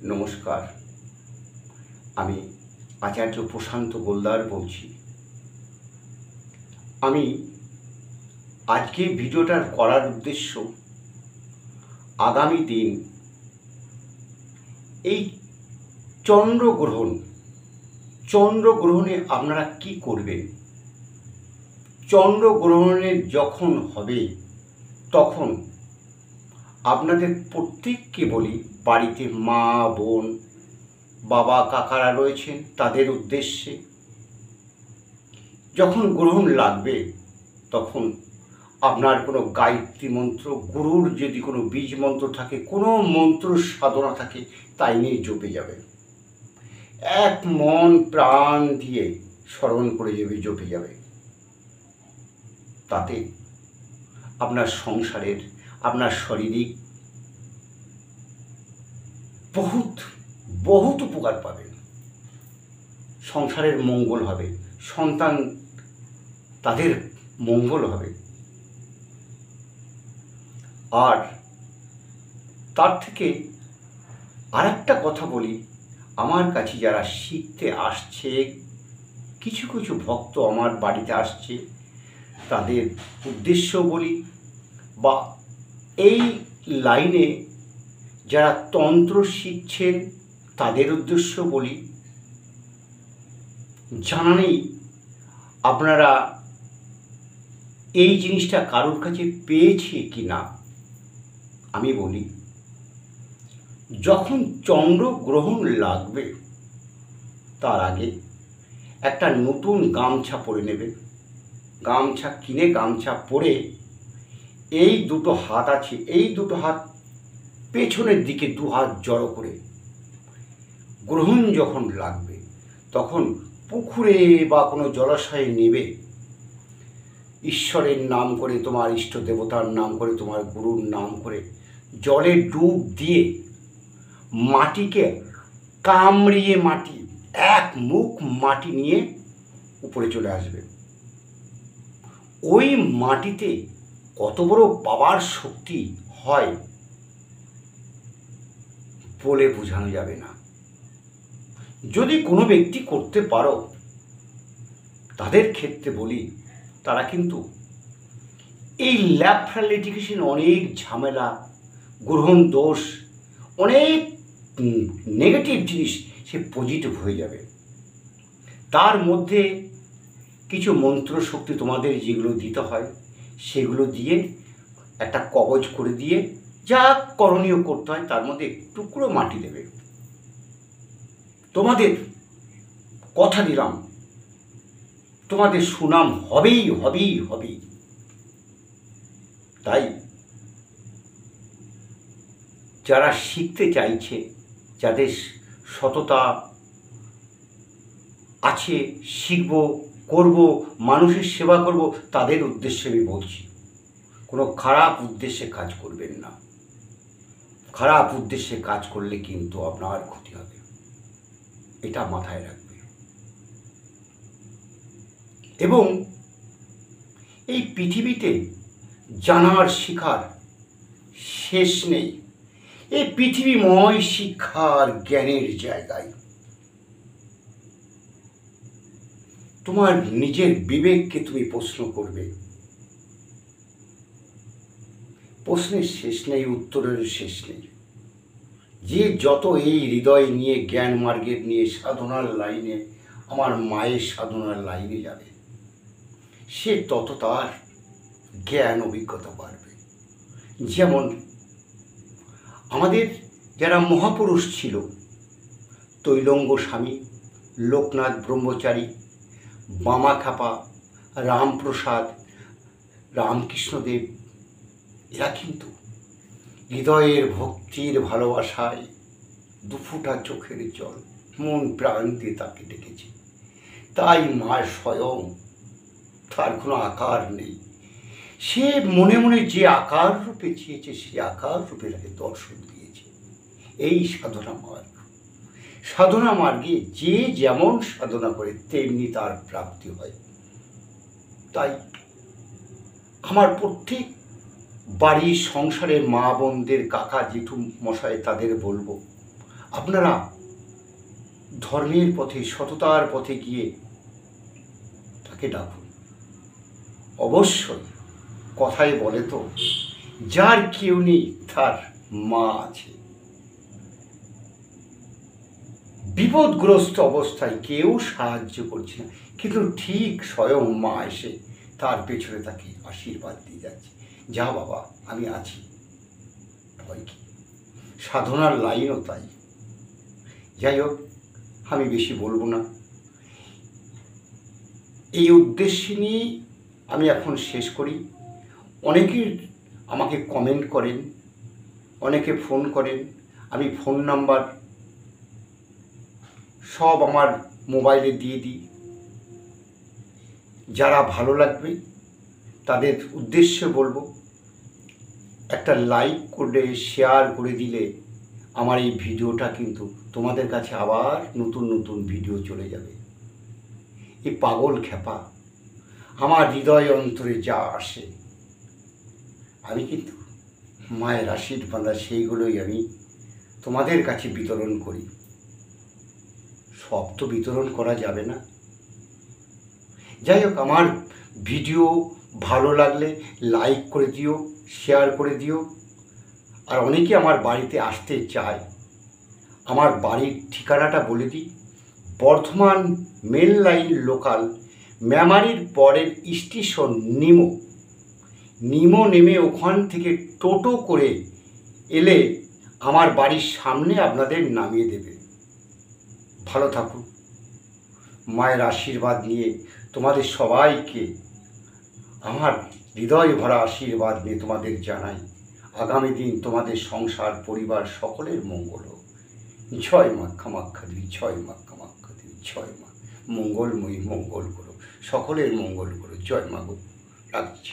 নমস্কার, আমি আচার্য প্রশান্ত গোলদার বলছি। আমি আজকে ভিডিওটা করার উদ্দেশ্য, আগামী দিন এই চন্দ্রগ্রহণে আপনারা কি করবেন। চন্দ্রগ্রহণের যখন হবে তখন আপনাদের প্রত্যেককে বলি, বাড়িতে মা বোন বাবা কাকারা রয়েছেন তাদের উদ্দেশ্যে, যখন গ্রহণ লাগবে তখন আপনার কোনো গায়ত্রী মন্ত্র, গুরুর যদি কোনো বীজ মন্ত্র থাকে, কোনো মন্ত্র সাধনা থাকে, তাই নিয়ে জপে যাবে। এক মন প্রাণ দিয়ে স্মরণ করে জপে যাবে। তাতে আপনার সংসারের, আপনার শারীরিক বহুত উপকার পাবেন। সংসারের মঙ্গল হবে, সন্তান তাদের মঙ্গল হবে। আর তার থেকে আরেকটা কথা বলি, আমার কাছে যারা শিখতে আসছে, কিছু কিছু ভক্ত আমার বাড়িতে আসছে, তাদের উদ্দেশ্য বলি, বা এই লাইনে যারা তন্ত্র শিখছেন তাদের উদ্দেশ্য বলি। জানা নেই আপনারা এই জিনিসটা কারোর কাছে পেয়েছে কি না। আমি বলি, যখন চন্দ্রগ্রহণ লাগবে তার আগে একটা নতুন গামছা পরে নেবে। গামছা কিনে, গামছা পরে এই দুটো হাত আছে, এই দুটো হাত পেছনের দিকে দু হাত জড়ো করে, গ্রহণ যখন লাগবে তখন পুকুরে বা কোনো জলাশয়ে নেবে, ঈশ্বরের নাম করে, তোমার ইষ্ট দেবতার নাম করে, তোমার গুরুর নাম করে জলে ডুব দিয়ে মাটিকে কামড়িয়ে, মাটি এক মুখ মাটি নিয়ে উপরে চলে আসবে। ওই মাটিতে কত বড় পাওয়ার শক্তি হয় বলে বোঝানো যাবে না। যদি কোনো ব্যক্তি করতে পারো, তাদের ক্ষেত্রে বলি, তারা কিন্তু এই ল্যাফ্রাল এডুকেশন অনেক ঝামেলা, গ্রহণ দোষ, অনেক নেগেটিভ জিনিস সে পজিটিভ হয়ে যাবে। তার মধ্যে কিছু মন্ত্র শক্তি তোমাদের যেগুলো দিতে হয় সেগুলো দিয়ে একটা কবচ করে দিয়ে যা করণীয় করতে হয় তার মধ্যে টুকরো মাটি দেবে। তোমাদের কথা দিলাম, তোমাদের সুনাম হবেই। তাই যারা শিখতে চাইছে, যাদের সততা আছে, শিখব, করব, মানুষের সেবা করব, তাদের উদ্দেশ্যে আমি বলছি, কোনো খারাপ উদ্দেশ্যে কাজ করবেন না। খারাপ উদ্দেশ্যে কাজ করলে কিন্তু আপনার ক্ষতি হবে, এটা মাথায় রাখবে। এবং এই পৃথিবীতে জানার, শিখার শেষ নেই। এই পৃথিবীময় শিক্ষার জ্ঞানের জায়গায় তোমার নিজের বিবেককে তুমি প্রশ্ন করবে। প্রশ্নের শেষ নেই, উত্তরের শেষ নেই। যে যত এই হৃদয় নিয়ে, জ্ঞান মার্গের নিয়ে, সাধনার লাইনে, আমার মায়ের সাধনার লাইনে যাবে, সে তত তার জ্ঞান অভিজ্ঞতা বাড়বে। যেমন আমাদের যারা মহাপুরুষ ছিল, তৈলঙ্গ স্বামী, লোকনাথ ব্রহ্মচারী, বামাখ্যাপা, রামপ্রসাদ, রামকৃষ্ণদেব, এরা কিন্তু হৃদয়ের ভক্তির ভালোবাসায় দুফোঁটা চোখের জল মন প্রাণ দিয়ে তাকে ডেকেছে। তাই মা স্বয়ং, তার কোনো আকার নেই, সে মনে মনে যে আকার রূপে চেয়েছে সে আকার রূপে তাকে দর্শন দিয়েছে। এই সাধনা মার্গে যে যেমন সাধনা করে তেমনি তার প্রাপ্তি হয়। তাই আমার প্রত্যেক বাড়ির সংসারে মা বোনদের, কাকা জেঠু মশাই, তাদের বলবো, আপনারা ধর্মের পথে, সততার পথে গিয়ে তাকে ডাকুন। অবশ্যই কথায় বলে তো, যার কেউ নেই তার মা আছে। বিপদগ্রস্ত অবস্থায় কেউ সাহায্য করছে না, কিন্তু ঠিক স্বয়ং মা এসে তার পেছনে তাকে আশীর্বাদ দিয়ে যাচ্ছে, যা বাবা আমি আছি, ভয় কি। সাধনার লাইনও তাই। যাই হোক, আমি বেশি বলবো না। এই উদ্দেশ্যে নিয়েই আমি এখন শেষ করি। অনেকেই আমাকে কমেন্ট করেন, অনেকে ফোন করেন। আমি ফোন নাম্বার সব আমার মোবাইলে দিয়ে দিই। যারা ভালো লাগবে তাদের উদ্দেশ্যে বলবো, একটা লাইক করে শেয়ার করে দিলে আমার এই ভিডিওটা কিন্তু তোমাদের কাছে আবার নতুন নতুন ভিডিও চলে যাবে। এই পাগল খেপা আমার হৃদয় অন্তরে যা আসে, আমি কিন্তু মায়ের আশীর্বাদ সেইগুলোই আমি তোমাদের কাছে বিতরণ করি। সব তো বিতরণ করা যাবে না। যাই হোক, আমার ভিডিও ভালো লাগলে লাইক করে দিও, শেয়ার করে দিও। আর অনেকে আমার বাড়িতে আসতে চায়। আমার বাড়ির ঠিকানাটা বলে দিই, বর্ধমান মেন লাইন লোকাল, মেমারির পরের স্টেশন নিমো নেমে ওখান থেকে টোটো করে এলে আমার বাড়ির সামনে আপনাদের নামিয়ে দেবে। ভালো থাকুন। মায়ের আশীর্বাদ নিয়ে তোমাদের সবাইকে আমার হৃদয় ভরা আশীর্বাদ নিয়ে তোমাদের জানাই, আগামী দিন তোমাদের সংসার পরিবার সকলের মঙ্গল হোক। জয় মা কামাখ্যা দেবী, জয় মা কামাখ্যা দেবী, জয় মা। মঙ্গলময়ী মঙ্গল করো, সকলের মঙ্গল করো। জয় মা গো, রাখছি।